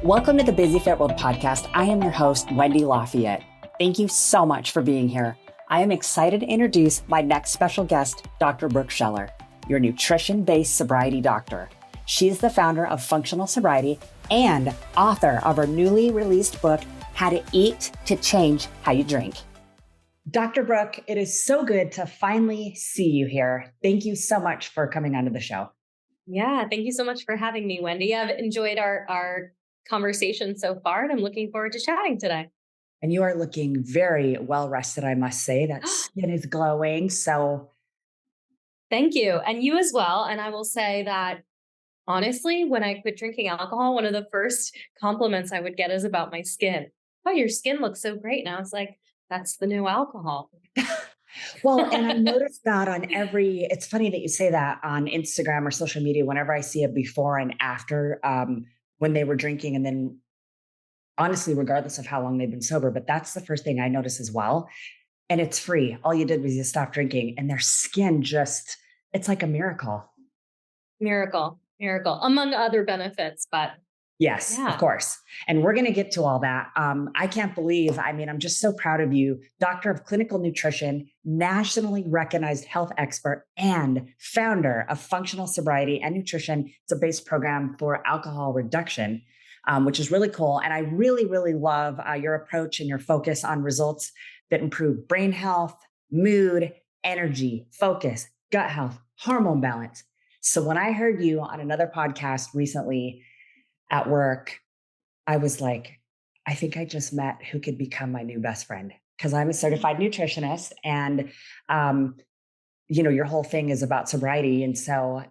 Welcome to the Busy Fit World podcast. I am your host, Wendy Lafayette. Thank you so much for being here. I am excited to introduce my next special guest, Dr. Brooke Scheller, your nutrition-based sobriety doctor. She is the founder of Functional Sobriety and author of her newly released book, How to Eat to Change How You Drink. Dr. Brooke, it is so good to finally see you here. Thank you so much for coming onto the show. Yeah, thank you so much for having me, Wendy. I've enjoyed our conversation so far, and I'm looking forward to chatting today. And you are looking very well rested, I must say. That skin is glowing. So thank you. And you as well. And I will say that honestly, when I quit drinking alcohol, one of the first compliments I would get is about my skin. Oh, your skin looks so great. Now it's like, that's the new alcohol. well, and I noticed that it's funny that you say that on Instagram or social media, whenever I see a before and after when they were drinking, and then honestly, regardless of how long they've been sober, but that's the first thing I notice as well. And it's free. All you did was you stopped drinking and their skin it's like a miracle. Miracle, among other benefits, but yes, yeah. Of course. And we're going to get to all that. I can't believe, I'm just so proud of you, doctor of clinical nutrition, nationally recognized health expert, and founder of Functional Sobriety and Nutrition. It's a base program for alcohol reduction, which is really cool. And I really, really love your approach and your focus on results that improve brain health, mood, energy, focus, gut health, hormone balance. So when I heard you on another podcast recently at work, I was like, I think I just met who could become my new best friend, because I'm a certified nutritionist, and your whole thing is about sobriety. And so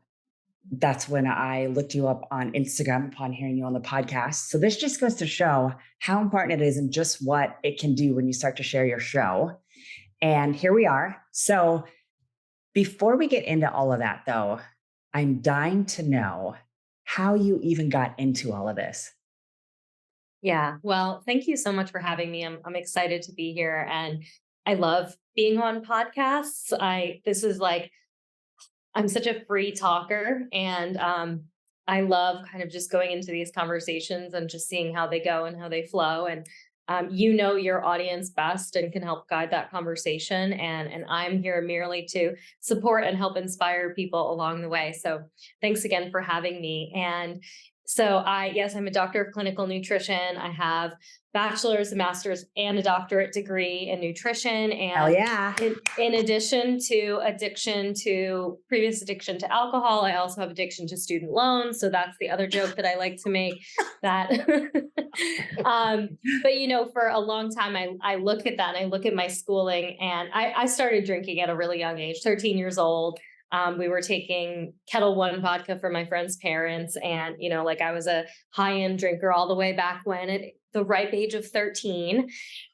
that's when I looked you up on Instagram upon hearing you on the podcast. So this just goes to show how important it is and just what it can do when you start to share your show. And here we are. So before we get into all of that, though, I'm dying to know how you even got into all of this. Yeah. Well, thank you so much for having me. I'm excited to be here, and I love being on podcasts. I'm such a free talker, and I love kind of just going into these conversations and just seeing how they go and how they flow. And your audience best and can help guide that conversation. And I'm here merely to support and help inspire people along the way. So thanks again for having me. And so I'm a doctor of clinical nutrition. I have bachelor's, a master's, and a doctorate degree in nutrition. And hell yeah. In addition to previous addiction to alcohol, I also have addiction to student loans. So that's the other joke that I like to make. That, but for a long time, I look at that and I look at my schooling, and I started drinking at a really young age, 13 years old. We were taking Kettle One vodka for my friend's parents. And, I was a high-end drinker all the way back when at the ripe age of 13.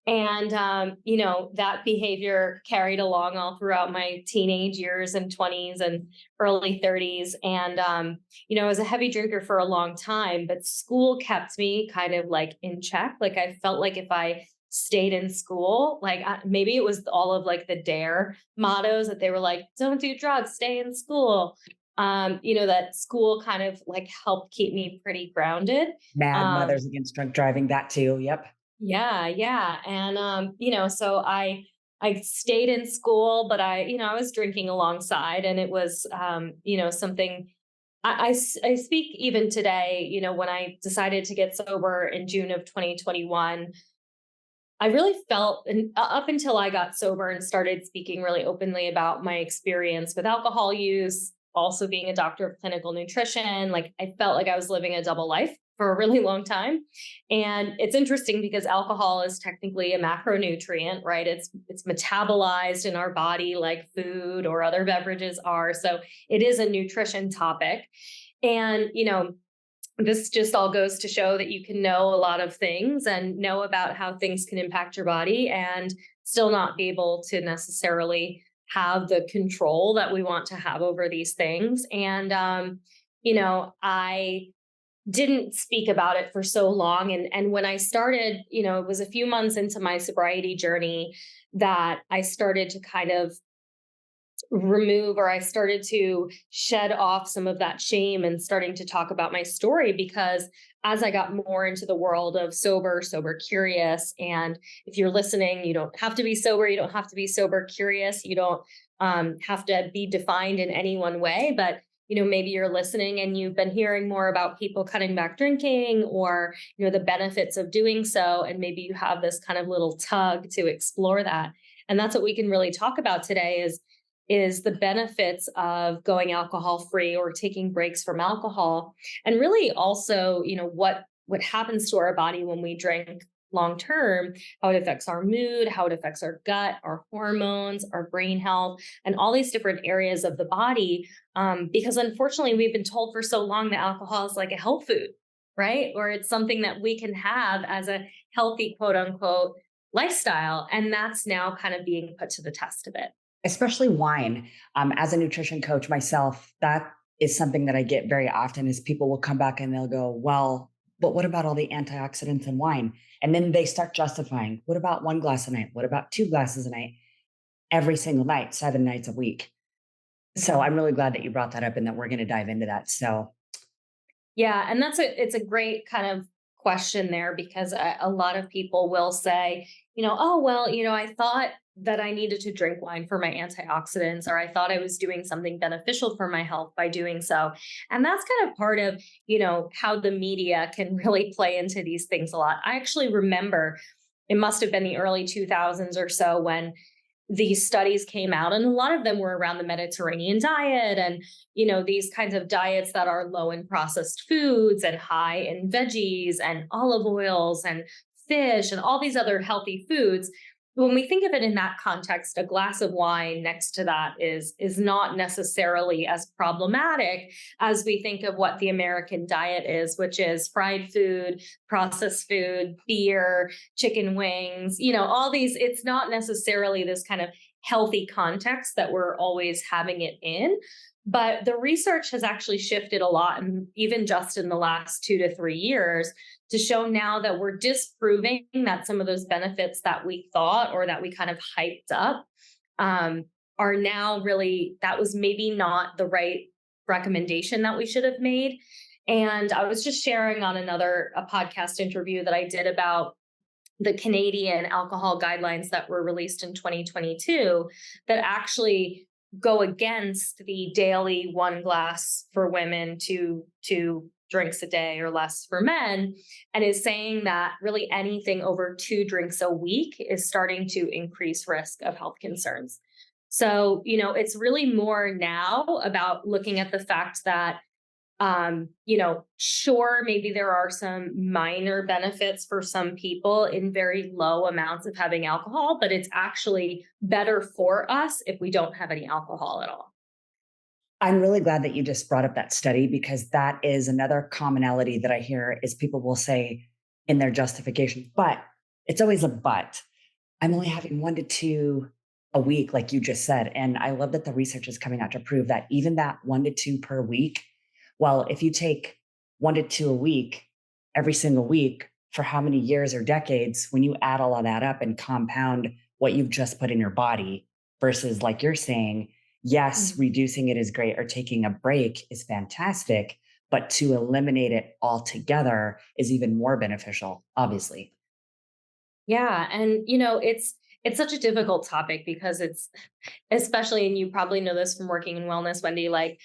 And, that behavior carried along all throughout my teenage years and 20s and early 30s. And, I was a heavy drinker for a long time, but school kept me kind of like in check. Like I felt like if I stayed in school, maybe it was all of like the DARE mottos that they were like, don't do drugs, stay in school. That school kind of like helped keep me pretty grounded. Mad Mothers Against Drunk Driving, that too. Yep. Yeah. And, so I stayed in school, but I was drinking alongside, and it was, something I speak even today, when I decided to get sober in June of 2021, I really felt, and up until I got sober and started speaking really openly about my experience with alcohol use, also being a doctor of clinical nutrition, like I felt like I was living a double life for a really long time. And it's interesting because alcohol is technically a macronutrient, right? It's metabolized in our body like food or other beverages are. So it is a nutrition topic. And, this just all goes to show that you can know a lot of things and know about how things can impact your body and still not be able to necessarily have the control that we want to have over these things. And, I didn't speak about it for so long. And when I started, it was a few months into my sobriety journey that I started to kind of remove, or I started to shed off some of that shame and starting to talk about my story, because as I got more into the world of sober curious, and if you're listening, you don't have to be sober, you don't have to be sober curious, you don't have to be defined in any one way, but maybe you're listening and you've been hearing more about people cutting back drinking, or the benefits of doing so, and maybe you have this kind of little tug to explore that. And that's what we can really talk about today is the benefits of going alcohol free or taking breaks from alcohol, and really also what happens to our body when we drink long term, how it affects our mood, how it affects our gut, our hormones, our brain health, and all these different areas of the body. Because unfortunately, we've been told for so long that alcohol is like a health food, right? Or it's something that we can have as a healthy, quote unquote, lifestyle. And that's now kind of being put to the test a bit. Especially wine. As a nutrition coach myself, that is something that I get very often is people will come back and they'll go, well, but what about all the antioxidants in wine? And then they start justifying, what about one glass a night? What about two glasses a night? Every single night, 7 nights a week. So Mhm. I'm really glad that you brought that up and that we're going to dive into that. So Yeah, and it's a great kind of question there, because a lot of people will say, oh well, I thought that I needed to drink wine for my antioxidants, or I thought I was doing something beneficial for my health by doing so. And that's kind of part of, how the media can really play into these things a lot. I actually remember it must have been the early 2000s or so when these studies came out, and a lot of them were around the Mediterranean diet, and these kinds of diets that are low in processed foods and high in veggies and olive oils and fish and all these other healthy foods. When we think of it in that context, a glass of wine next to that is not necessarily as problematic as we think of what the American diet is, which is fried food, processed food, beer, chicken wings, all these. It's not necessarily this kind of healthy context that we're always having it in. But the research has actually shifted a lot, and even just in the last 2 to 3 years, to show now that we're disproving that some of those benefits that we thought or that we kind of hyped up um, are now really, that was maybe not the right recommendation that we should have made. And I was just sharing on a podcast interview that I did about the Canadian alcohol guidelines that were released in 2022 that actually go against the daily one glass for women to two drinks a day or less for men, and is saying that really anything over 2 drinks a week is starting to increase risk of health concerns. So, it's really more now about looking at the fact that sure, maybe there are some minor benefits for some people in very low amounts of having alcohol, but it's actually better for us if we don't have any alcohol at all. I'm really glad that you just brought up that study because that is another commonality that I hear is people will say in their justification, but it's always a but. I'm only having 1 to 2 a week, like you just said. And I love that the research is coming out to prove that even that 1 to 2 per week, well, if you take 1 to 2 a week every single week for how many years or decades, when you add all of that up and compound what you've just put in your body versus like you're saying, yes, Mhm. reducing it is great or taking a break is fantastic, but to eliminate it altogether is even more beneficial, obviously. Yeah, and it's such a difficult topic because it's, especially, and you probably know this from working in wellness, Wendy, like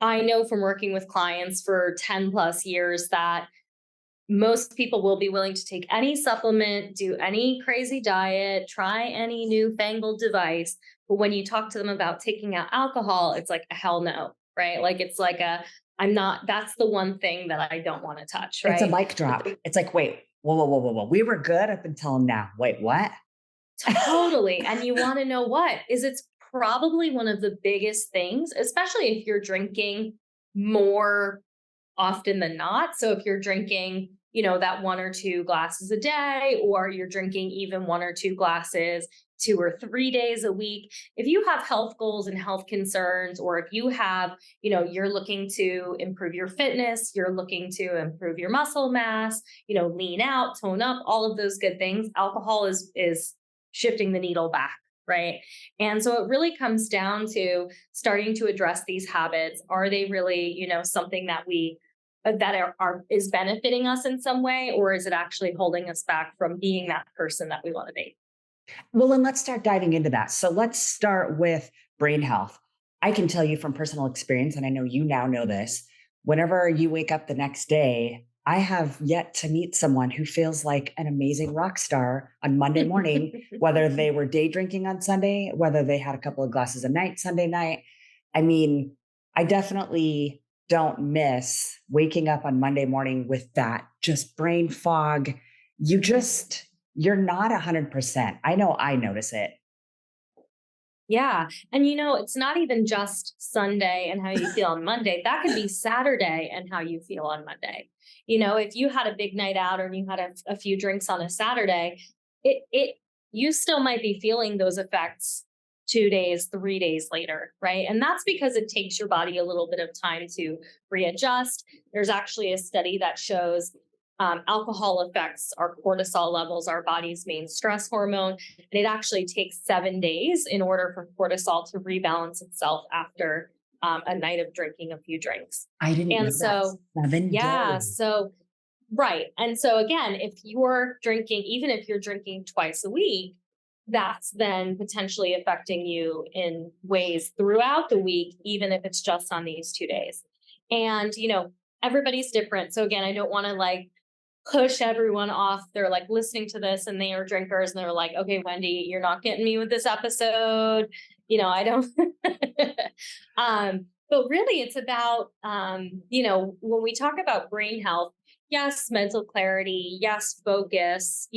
I know from working with clients for 10 plus years that most people will be willing to take any supplement, do any crazy diet, try any newfangled device. But when you talk to them about taking out alcohol, it's like a hell no, right? Like it's like I'm not, that's the one thing that I don't want to touch, It's a right? mic But drop. It's like, wait, whoa, whoa, whoa, whoa, whoa. We were good up until now. Wait, what? totally. And you want to know what is, it's probably one of the biggest things, especially if you're drinking more often than not. So if you're drinking, that 1 or 2 glasses a day, or you're drinking even 1 or 2 glasses 2 or 3 days a week, if you have health goals and health concerns, or if you have, you're looking to improve your fitness, you're looking to improve your muscle mass, lean out, tone up, all of those good things, alcohol is shifting the needle back. right? And so it really comes down to starting to address these habits. Are they really, something that we that are is benefiting us in some way, or is it actually holding us back from being that person that we want to be? Well, then let's start diving into that. So let's start with brain health. I can tell you from personal experience, and I know you now know this, whenever you wake up the next day, I have yet to meet someone who feels like an amazing rock star on Monday morning, whether they were day drinking on Sunday, whether they had a couple of glasses a night Sunday night. I mean, I definitely don't miss waking up on Monday morning with that just brain fog. You just, you're not 100%. I know I notice it. Yeah. And it's not even just Sunday and how you feel on Monday. That could be Saturday and how you feel on Monday. If you had a big night out or you had a few drinks on a Saturday, it you still might be feeling those effects 2 days, 3 days later, right? And that's because it takes your body a little bit of time to readjust. There's actually a study that shows alcohol affects our cortisol levels, our body's main stress hormone. And it actually takes 7 days in order for cortisol to rebalance itself after a night of drinking a few drinks. I didn't And know that. so, 7 days. yeah, so, right. And so, again, if you're drinking, even if you're drinking twice a week, that's then potentially affecting you in ways throughout the week, even if it's just on these 2 days. And, everybody's different. So, again, I don't want to like push everyone off. They're like listening to this and they are drinkers and they're like, okay, Wendy, you're not getting me with this episode. I don't. But really, it's about, when we talk about brain health, yes, mental clarity, yes, focus,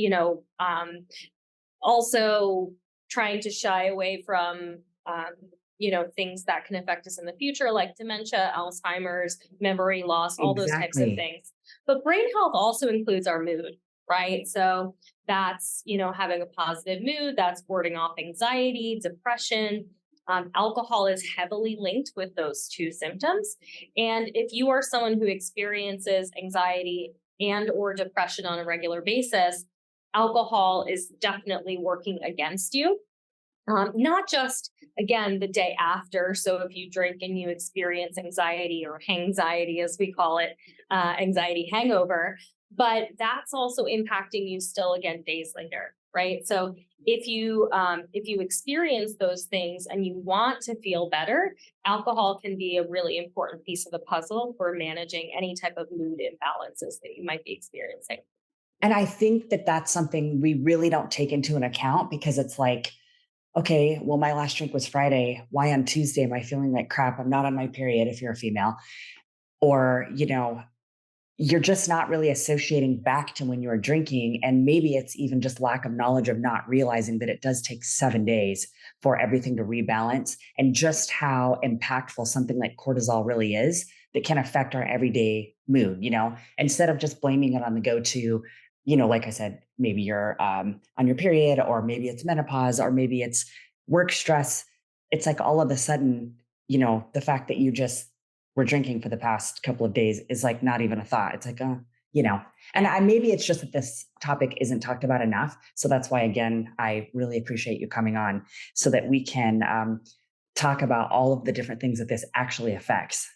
also trying to shy away from, things that can affect us in the future, like dementia, Alzheimer's, memory loss, all those types of Exactly. things. But brain health also includes our mood, right? So that's, having a positive mood, that's warding off anxiety, depression. Alcohol is heavily linked with those two symptoms. And if you are someone who experiences anxiety and or depression on a regular basis, alcohol is definitely working against you. Not just, again, the day after. So if you drink and you experience anxiety or hangxiety, as we call it, anxiety hangover, but that's also impacting you still again days later, right? So if you experience those things and you want to feel better, alcohol can be a really important piece of the puzzle for managing any type of mood imbalances that you might be experiencing. And I think that that's something we really don't take into an account because it's like, okay, well, my last drink was Friday. Why on Tuesday am I feeling like crap? I'm not on my period if you're a female. Or, you're just not really associating back to when you were drinking. And maybe it's even just lack of knowledge of not realizing that it does take 7 days for everything to rebalance and just how impactful something like cortisol really is that can affect our everyday mood, instead of just blaming it on the go to, like I said, maybe you're on your period, or maybe it's menopause, or maybe it's work stress. It's like all of a sudden, the fact that you just were drinking for the past couple of days is like not even a thought. It's like, you know, and Yeah. I, maybe it's just that this topic isn't talked about enough. So that's why, again, I really appreciate you coming on so that we can talk about all of the different things that this actually affects.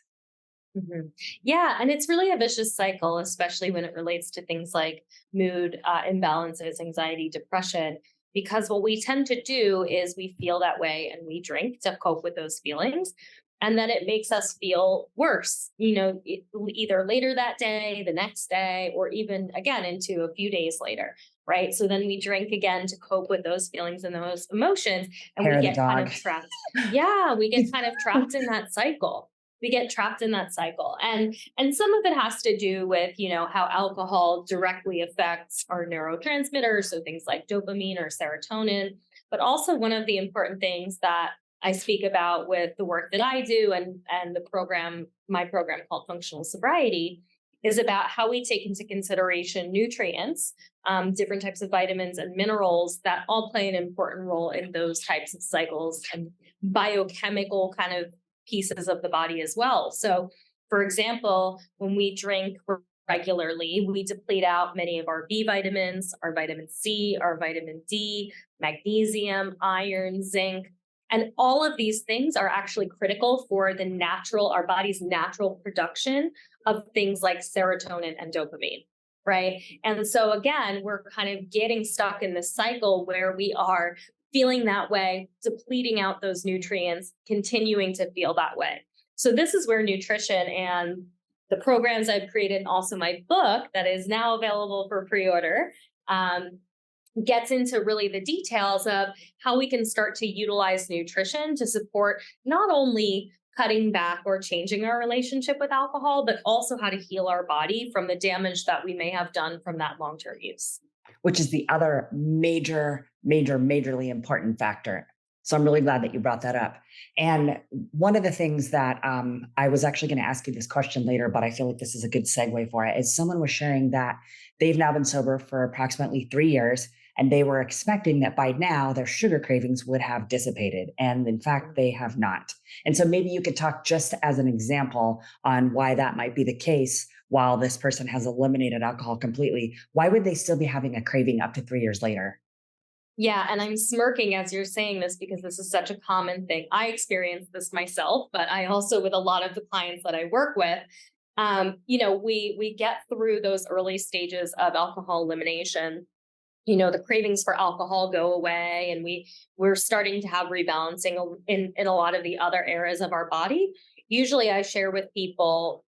Mhm. Yeah, and it's really a vicious cycle, especially when it relates to things like mood imbalances, anxiety, depression. Because what we tend to do is we feel that way and we drink to cope with those feelings. And then it makes us feel worse, either later that day, the next day, or even again into a few days later. Right. So then we drink again to cope with those feelings and those emotions. And Hair we of the get kind dog. of trapped. Yeah. We get kind of trapped in that cycle. We get trapped in that cycle, and some of it has to do with how alcohol directly affects our neurotransmitters, so things like dopamine or serotonin. But also one of the important things that I speak about with the work that I do, and the program, my program called functional sobriety, is about how we take into consideration nutrients, different types of vitamins and minerals that all play an important role in those types of cycles and biochemical kind of pieces of the body as well. So, for example, when we drink, we're regularly, we deplete out many of our B vitamins, our vitamin C, our vitamin D, magnesium, iron, zinc. And all of these things are actually critical for our body's natural production of things like serotonin and dopamine. Right. And so, again, we're kind of getting stuck in this cycle where we are feeling that way, depleting out those nutrients, continuing to feel that way. So, this is where nutrition and the programs I've created, and also my book that is now available for pre order, gets into really the details of how we can start to utilize nutrition to support not only cutting back or changing our relationship with alcohol, but also how to heal our body from the damage that we may have done from that long term use. Which is the other majorly important factor. So I'm really glad that you brought that up. And one of the things that I was actually going to ask you this question later, but I feel like this is a good segue for it, is someone was sharing that they've now been sober for approximately 3 years, and they were expecting that by now their sugar cravings would have dissipated. And in fact, they have not. And so maybe you could talk just as an example on why that might be the case while this person has eliminated alcohol completely. Why would they still be having a craving up to 3 years later? Yeah, and I'm smirking as you're saying this because this is such a common thing. I experienced this myself, but I also, with a lot of the clients that I work with, we get through those early stages of alcohol elimination. The cravings for alcohol go away, and we're starting to have rebalancing in a lot of the other areas of our body. Usually I share with people,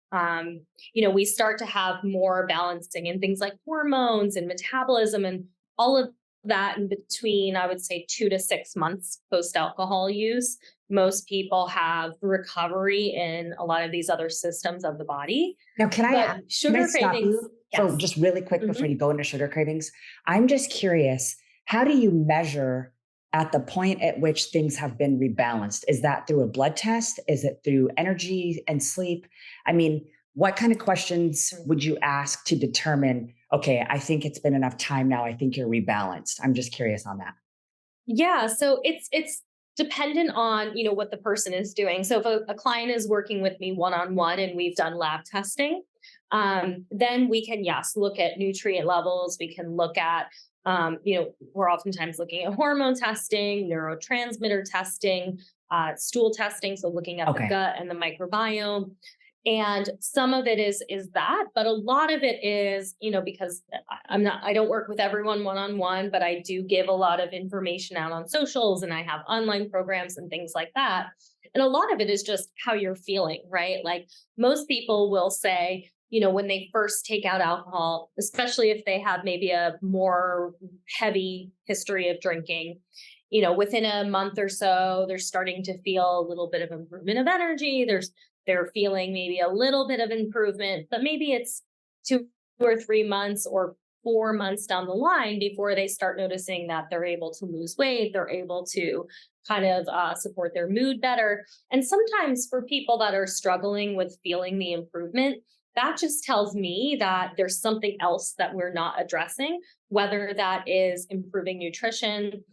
we start to have more balancing in things like hormones and metabolism and all of that in between, I would say 2 to 6 months post alcohol use. Most people have recovery in a lot of these other systems of the body, Now, can but I sugar stop cravings, you for yes. just really quick before Mhm. you go into sugar cravings? I'm just curious, how do you measure at the point at which things have been rebalanced? Is that through a blood test? Is it through energy and sleep? I mean, what kind of questions would you ask to determine, okay, I think it's been enough time now. I think you're rebalanced. I'm just curious on that. Yeah, so it's dependent on, what the person is doing. So if a client is working with me one on one and we've done lab testing, then we can, yes, look at nutrient levels. We can look at, we're oftentimes looking at hormone testing, neurotransmitter testing, stool testing, so looking at the Okay. gut and the microbiome. And some of it is that, but a lot of it is, because I don't work with everyone one on one, but I do give a lot of information out on socials, and I have online programs and things like that. And a lot of it is just how you're feeling, right? Like, most people will say, when they first take out alcohol, especially if they have maybe a more heavy history of drinking, within a month or so, they're starting to feel a little bit of improvement of energy. They're feeling maybe a little bit of improvement, but maybe it's 2 or 3 months or 4 months down the line before they start noticing that they're able to lose weight. They're able to kind of support their mood better. And sometimes for people that are struggling with feeling the improvement, that just tells me that there's something else that we're not addressing, whether that is improving nutrition,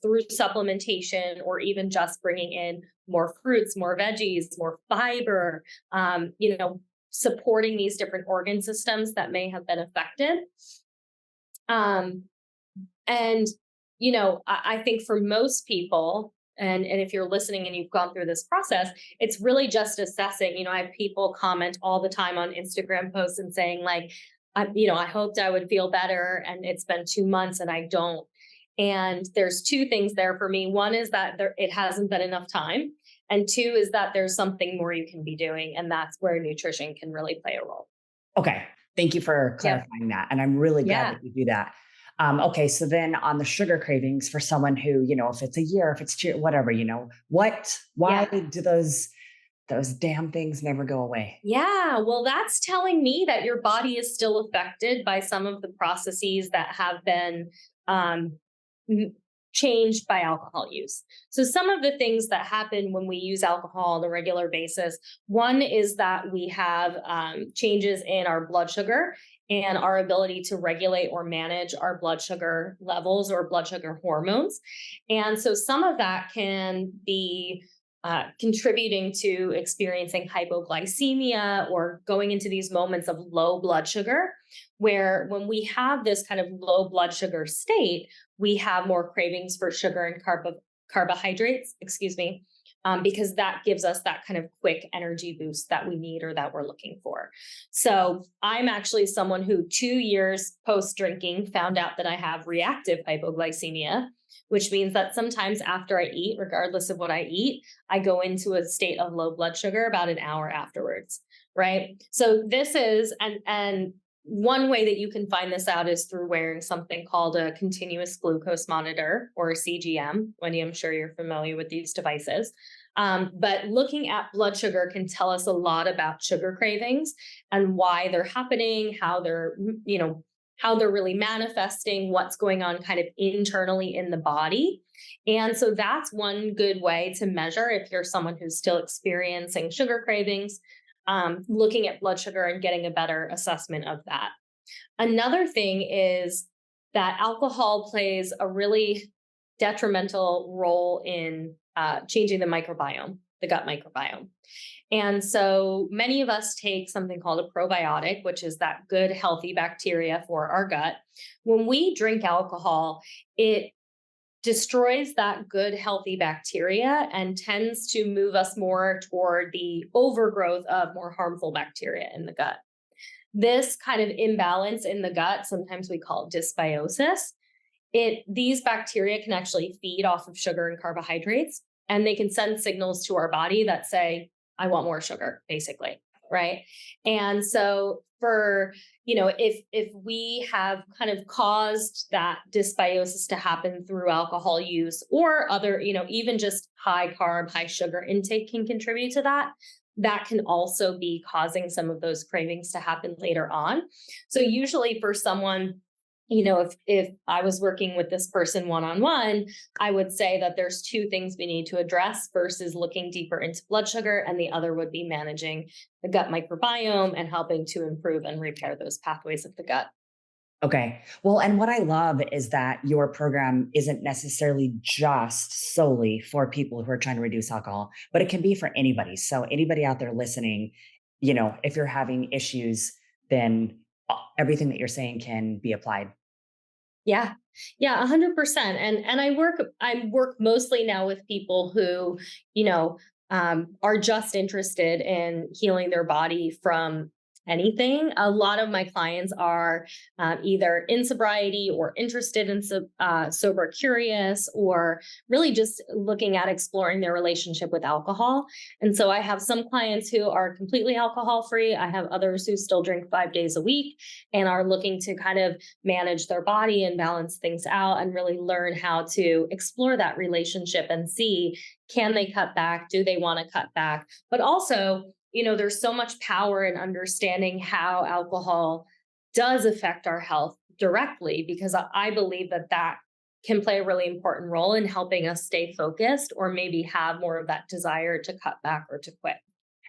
through supplementation, or even just bringing in more fruits, more veggies, more fiber, supporting these different organ systems that may have been affected. Um, and, I think for most people, and if you're listening and you've gone through this process, it's really just assessing. I have people comment all the time on Instagram posts and saying, like, I hoped I would feel better, and it's been 2 months and I don't. And there's two things there for me. One is that it hasn't been enough time. And two is that there's something more you can be doing. And that's where nutrition can really play a role. Okay. Thank you for Yep. clarifying that. And I'm really glad Yeah. that you do that. Okay. So then on the sugar cravings for someone who, if it's a year, if it's two, whatever, why Yeah. do those damn things never go away? Yeah. Well, that's telling me that your body is still affected by some of the processes that have been um, m- changed by alcohol use. So, some of the things that happen when we use alcohol on a regular basis, one is that we have changes in our blood sugar and our ability to regulate or manage our blood sugar levels or blood sugar hormones. And so, some of that can be contributing to experiencing hypoglycemia or going into these moments of low blood sugar, where when we have this kind of low blood sugar state, we have more cravings for sugar and carbohydrates, excuse me, because that gives us that kind of quick energy boost that we need or that we're looking for. So I'm actually someone who 2 years post drinking found out that I have reactive hypoglycemia, which means that sometimes after I eat, regardless of what I eat, I go into a state of low blood sugar about an hour afterwards, right? So this is, and one way that you can find this out is through wearing something called a continuous glucose monitor, or a CGM. Wendy, I'm sure you're familiar with these devices. But looking at blood sugar can tell us a lot about sugar cravings and why they're happening, how they're, how they're really manifesting, what's going on kind of internally in the body. And so that's one good way to measure if you're someone who's still experiencing sugar cravings, looking at blood sugar and getting a better assessment of that. Another thing is that alcohol plays a really detrimental role in changing the microbiome, the gut microbiome. And so many of us take something called a probiotic, which is that good, healthy bacteria for our gut. When we drink alcohol, it destroys that good, healthy bacteria and tends to move us more toward the overgrowth of more harmful bacteria in the gut. This kind of imbalance in the gut, sometimes we call it dysbiosis, these bacteria can actually feed off of sugar and carbohydrates, and they can send signals to our body that say, I want more sugar, basically, right? And so if we have kind of caused that dysbiosis to happen through alcohol use or other, even just high carb, high sugar intake can contribute to that. That can also be causing some of those cravings to happen later on. So usually for someone, if I was working with this person one-on-one, I would say that there's two things we need to address versus looking deeper into blood sugar. And the other would be managing the gut microbiome and helping to improve and repair those pathways of the gut. Okay. Well, and what I love is that your program isn't necessarily just solely for people who are trying to reduce alcohol, but it can be for anybody. So anybody out there listening, if you're having issues, then everything that you're saying can be applied. Yeah. Yeah, 100%. And I work mostly now with people who, are just interested in healing their body from anything. A lot of my clients are either in sobriety or interested in sober curious, or really just looking at exploring their relationship with alcohol. And so I have some clients who are completely alcohol free. I have others who still drink 5 days a week and are looking to kind of manage their body and balance things out and really learn how to explore that relationship and see, can they cut back? Do they want to cut back? But also, there's so much power in understanding how alcohol does affect our health directly, because I believe that can play a really important role in helping us stay focused or maybe have more of that desire to cut back or to quit.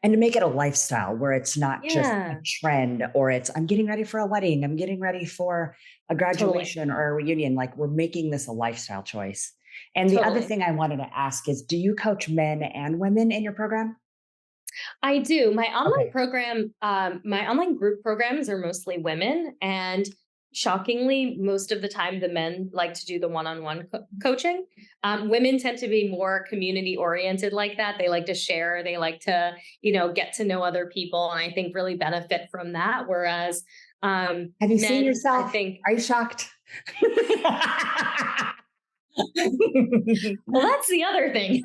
And to make it a lifestyle where it's not just a Yeah, trend, or I'm getting ready for a wedding, I'm getting ready for a totally. graduation or a reunion. Like, we're making this a lifestyle choice. And the other Totally. thing I wanted to ask is, do you coach men and women in your program? I do. Okay. My online group programs are mostly women. And shockingly, most of the time, the men like to do the one-on-one coaching. Women tend to be more community oriented like that. They like to share, they like to, get to know other people. And I think really benefit from that. Whereas Have you seen men, I yourself? think, Are you shocked? well, that's the other thing.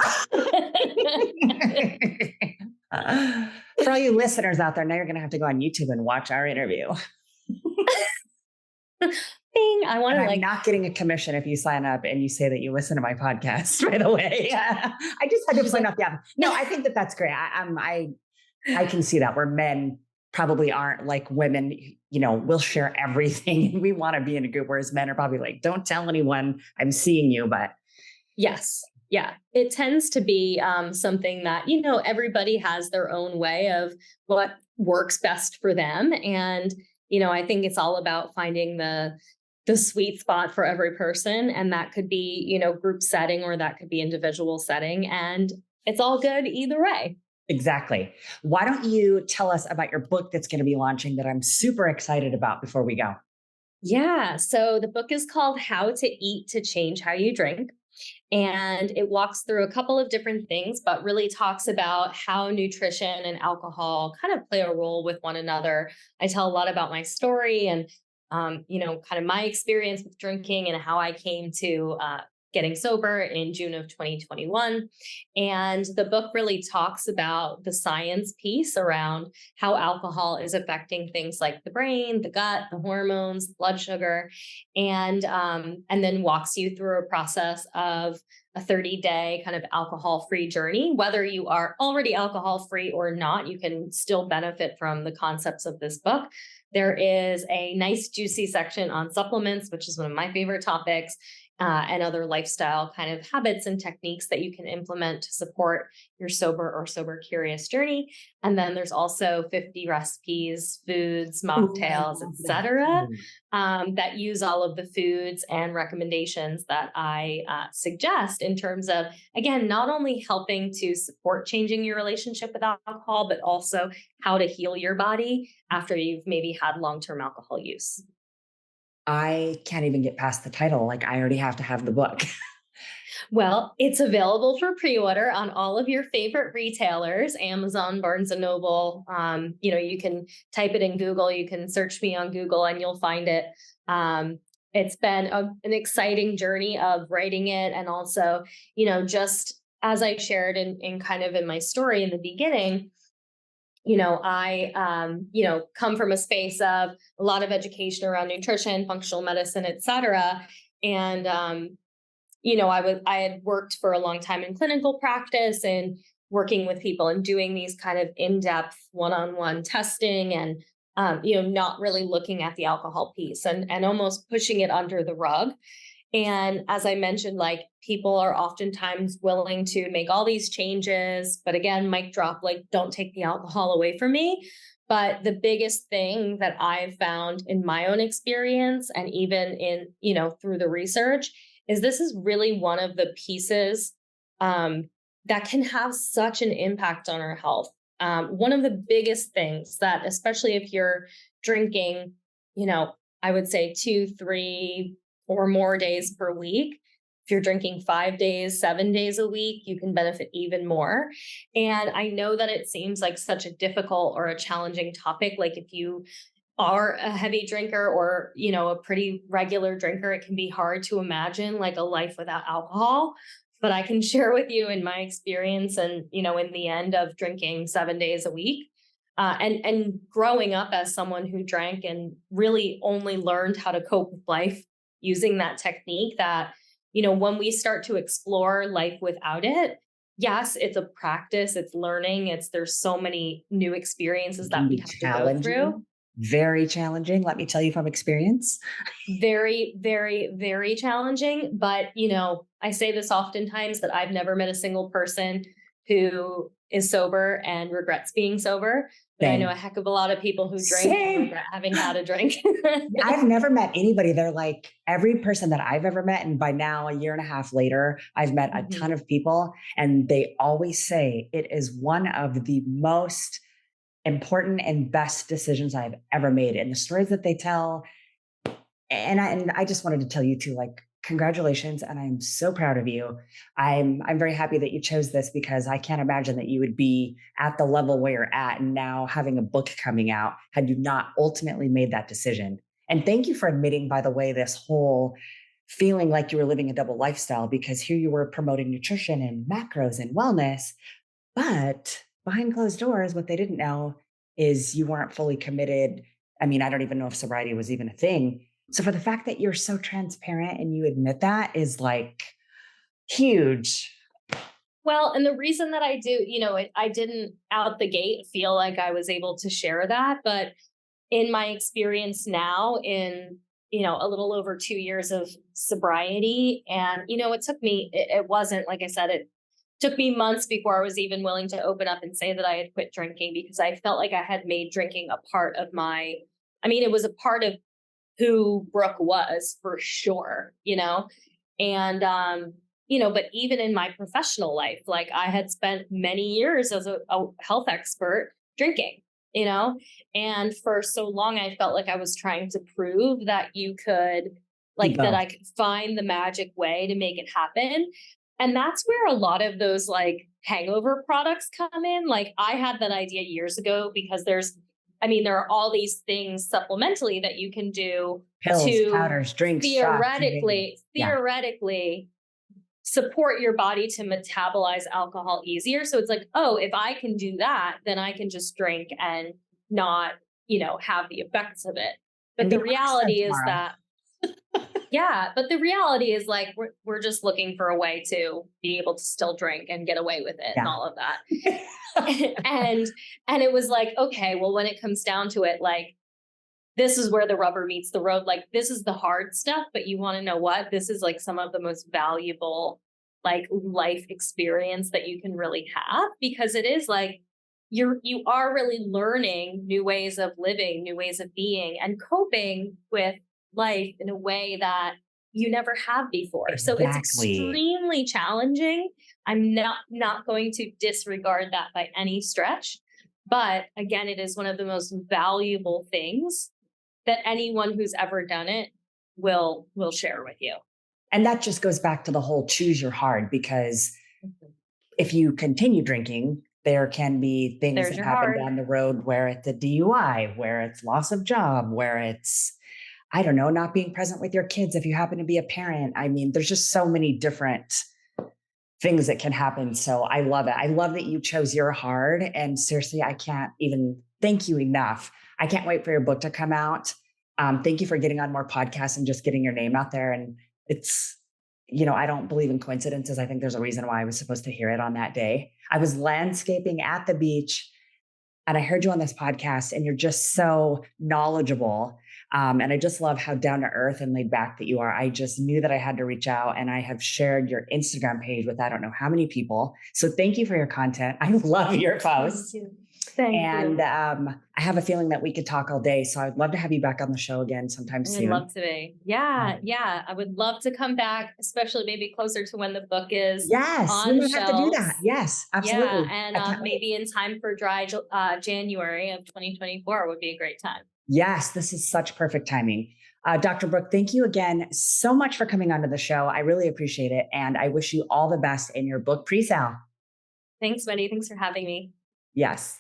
For all you listeners out there, now you're going to have to go on YouTube and watch our interview. Bing, I want And to I'm like, not getting a commission if you sign up and you say that you listen to my podcast, by the way. I just had to she's point like, out, yeah. No, I think that that's great. I can see that, where men probably aren't like women, we'll share everything and we want to be in a group, whereas men are probably like, don't tell anyone I'm seeing you. But yes. Yeah. It tends to be something that, everybody has their own way of what works best for them. And, I think it's all about finding the sweet spot for every person. And that could be, group setting, or that could be individual setting. And it's all good either way. Exactly. Why don't you tell us about your book that's going to be launching that I'm super excited about before we go? Yeah. So the book is called How to Eat to Change How You Drink. And it walks through a couple of different things, but really talks about how nutrition and alcohol kind of play a role with one another. I tell a lot about my story and, kind of my experience with drinking and how I came to getting sober in June of 2021. And the book really talks about the science piece around how alcohol is affecting things like the brain, the gut, the hormones, blood sugar, and then walks you through a process of a 30-day kind of alcohol-free journey. Whether you are already alcohol-free or not, you can still benefit from the concepts of this book. There is a nice juicy section on supplements, which is one of my favorite topics, and other lifestyle kind of habits and techniques that you can implement to support your sober or sober curious journey. And then there's also 50 recipes, foods, Ooh, I mocktails, love that etc., too. that use all of the foods and recommendations that I suggest in terms of, again, not only helping to support changing your relationship with alcohol, but also how to heal your body after you've maybe had long term alcohol use. I can't even get past the title. Like, I already have to have the book. Well, it's available for pre-order on all of your favorite retailers, Amazon, Barnes and Noble. You can type it in Google. You can search me on Google, and you'll find it. It's been an exciting journey of writing it, and also, just as I shared in kind of in my story in the beginning. I come from a space of a lot of education around nutrition, functional medicine, et cetera. And I had worked for a long time in clinical practice and working with people and doing these kind of in-depth one-on-one testing and not really looking at the alcohol piece and almost pushing it under the rug. And as I mentioned, like, people are oftentimes willing to make all these changes, but again, mic drop, like, don't take the alcohol away from me. But the biggest thing that I've found in my own experience and even in, through the research is this is really one of the pieces that can have such an impact on our health. One of the biggest things that, especially if you're drinking, I would say 2, 3 or more days per week. If you're drinking 5 days, 7 days a week, you can benefit even more. And I know that it seems like such a difficult or a challenging topic. Like, if you are a heavy drinker or, a pretty regular drinker, it can be hard to imagine like a life without alcohol. But I can share with you in my experience and, in the end of drinking 7 days a week, and growing up as someone who drank and really only learned how to cope with life using that technique, that, when we start to explore life without it, yes, it's a practice, it's learning, there's so many new experiences It that can we be have to go through. challenging, very challenging. Let me tell you from experience. Very, very, very challenging. But, I say this oftentimes that I've never met a single person who is sober and regrets being sober. But I know a Same. heck of a lot of people who drink and Same. regret having had a drink. I've never met anybody. They're like every person that I've ever met. And by now, a year and a half later, I've met a ton Mhm. of people. And they always say it is one of the most important and best decisions I've ever made. And the stories that they tell, and I just wanted to tell you too, like, congratulations, and I'm so proud of you. I'm very happy that you chose this because I can't imagine that you would be at the level where you're at and now having a book coming out had you not ultimately made that decision. And thank you for admitting, by the way, this whole feeling like you were living a double lifestyle, because here you were promoting nutrition and macros and wellness, but behind closed doors, what they didn't know is you weren't fully committed. I mean, I don't even know if sobriety was even a thing. So for the fact that you're so transparent and you admit that is like huge. Well, and the reason that I do, I didn't out the gate feel like I was able to share that, but in my experience now, in a little over 2 years of sobriety, and it wasn't, like I said, it took me months before I was even willing to open up and say that I had quit drinking, because I felt like I had made drinking a part of it was a part of who Brooke was, for sure. And but even in my professional life, like I had spent many years as a health expert drinking, you know, and for so long I felt like I was trying to prove that you could, You like, that both. I could find the magic way to make it happen. And that's where a lot of those like hangover products come in. Like I had that idea years ago because there are all these things supplementally that you can do Pills, to powders, drinks, shots, you name it. Yeah. theoretically support your body to metabolize alcohol easier. So it's like, oh, if I can do that, then I can just drink and not, have the effects of it. And But be the 100% reality is tomorrow. that, yeah, but the reality is like we're just looking for a way to be able to still drink and get away with it and Yeah. all of that. and and it was like, okay, well, when it comes down to it, like this is where the rubber meets the road. Like this is the hard stuff, but you want to know what? This is like some of the most valuable like life experience that you can really have, because it is like you are really learning new ways of living, new ways of being and coping with life in a way that you never have before. So it's Exactly. extremely challenging. I'm not going to disregard that by any stretch. But again, it is one of the most valuable things that anyone who's ever done it will share with you. And that just goes back to the whole choose your hard, because Mhm. if you continue drinking, there can be things There's that your happen heart. down the road where it's a DUI, where it's loss of job, where it's, I don't know, not being present with your kids if you happen to be a parent. I mean, there's just so many different things that can happen. So I love it. I love that you chose your hard. And seriously, I can't even thank you enough. I can't wait for your book to come out. Thank you for getting on more podcasts and just getting your name out there. And it's, I don't believe in coincidences. I think there's a reason why I was supposed to hear it on that day. I was landscaping at the beach and I heard you on this podcast, and you're just so knowledgeable. And I just love how down to earth and laid back that you are. I just knew that I had to reach out, and I have shared your Instagram page with I don't know how many people. So thank you for your content. I love your Thank posts. you. Thank And you. I have a feeling that we could talk all day. So I'd love to have you back on the show again sometime I would soon. love to be. Yeah, Um, yeah. I would love to come back, especially maybe closer to when the book is yes, we on might have to do that. shelves. Yes, Yeah, absolutely. and I can't wait. maybe in time for January of 2024 would be a great time. Yes, this is such perfect timing. Dr. Brooke, thank you again so much for coming onto the show. I really appreciate it. And I wish you all the best in your book pre-sale. Thanks, Wendy. Thanks for having me. Yes.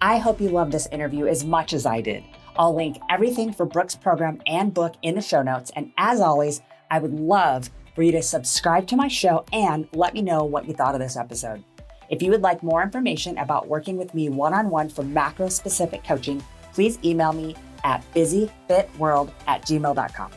I hope you loved this interview as much as I did. I'll link everything for Brooke's program and book in the show notes. And as always, I would love for you to subscribe to my show and let me know what you thought of this episode. If you would like more information about working with me one-on-one for macro-specific coaching, please email me at busyfitworld@gmail.com.